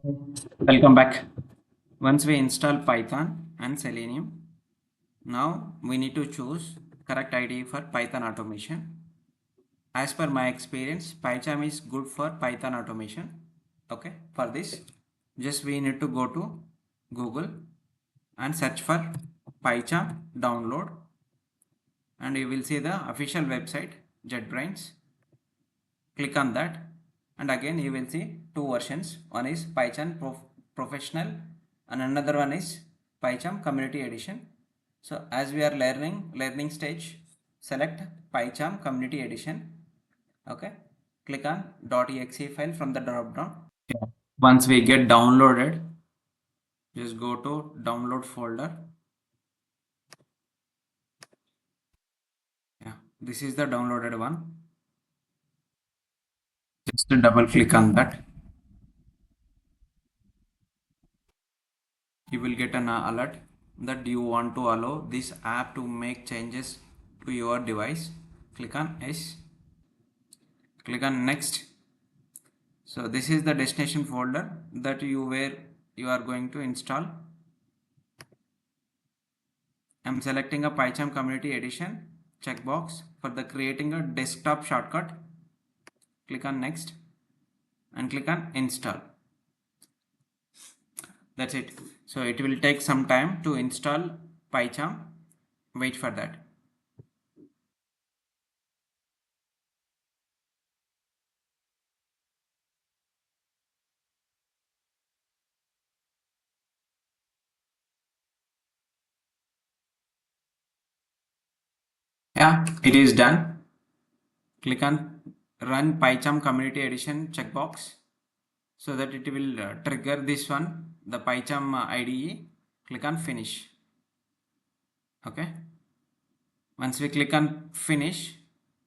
Welcome back. Once we install Python and Selenium, now we need to choose correct IDE for Python automation. As per my experience, PyCharm is good for Python automation. Okay, for this, just we need to go to Google and search for PyCharm download, and you will see the official website JetBrains. Click on that, and again you will see two versions. One is PyCharm Professional and another one is PyCharm Community Edition. So as we are learning stage, select PyCharm Community Edition. Okay, click on .exe file from the drop down. Yeah. Once we get downloaded, just go to download folder. Yeah, this is the downloaded one. Just to double click on that, you will get an alert that you want to allow this app to make changes to your device. Click on yes, click on next. So this is the destination folder that you are going to install. I'm selecting a PyCharm Community Edition checkbox for the creating a desktop shortcut. Click on next and click on install. That's it. So it will take some time to install PyCharm. Wait for that. Yeah, it is done. Click on run PyCharm Community Edition checkbox so that it will trigger this one, the PyCharm IDE. Click on finish. Okay. Once we click on finish,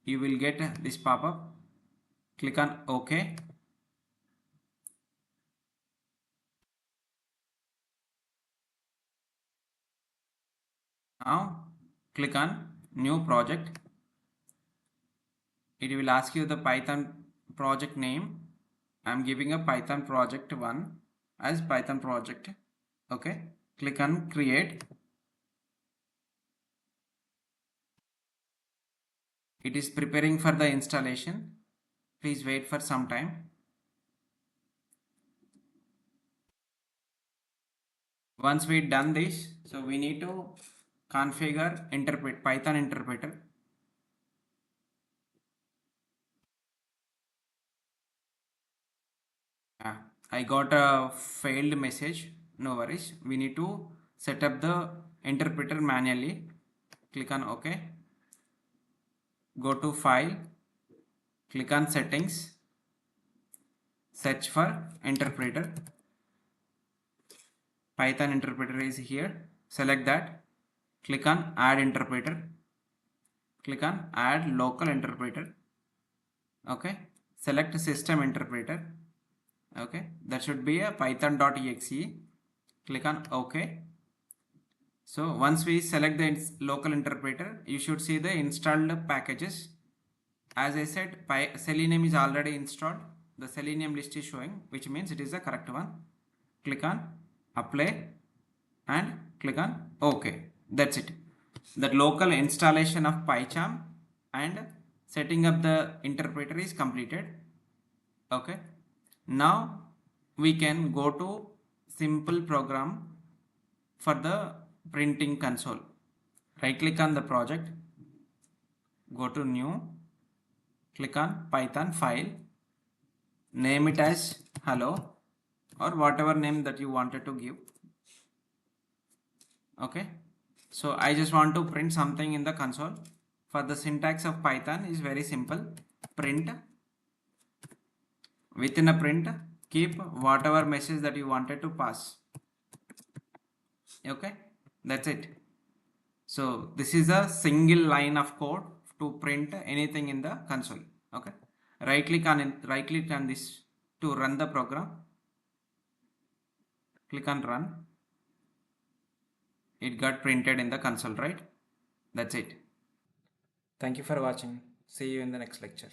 you will get this pop-up. Click on OK. Now click on new project. It will ask you the Python project name. I'm giving a Python project 1 as Python project. Okay. Click on create. It is preparing for the installation. Please wait for some time. Once we done this, so we need to configure Python interpreter. I got a failed message. No worries. We need to set up the interpreter manually. Click on OK. Go to file. Click on settings. Search for interpreter. Python interpreter is here. Select that. Click on add interpreter. Click on add local interpreter. Okay. Select system interpreter. Okay. That should be a python.exe. Click on OK. So once we select the local interpreter, you should see the installed packages. As I said, Selenium is already installed. The Selenium list is showing, which means it is the correct one. Click on apply and click on OK. That's it. The local installation of PyCharm and setting up the interpreter is completed. Okay. Now we can go to simple program for the printing console. Right click on the project, go to new, click on Python file, name it as hello or whatever name that you wanted to give. Okay, so I just want to print something in the console. For the syntax of Python is very simple. Print, within a print keep whatever message that you wanted to pass. Okay, that's it. So this is a single line of code to print anything in the console. Okay, right click on this to run the program. Click on run. It got printed in the console, right? That's it. Thank you for watching. See you in the next lecture.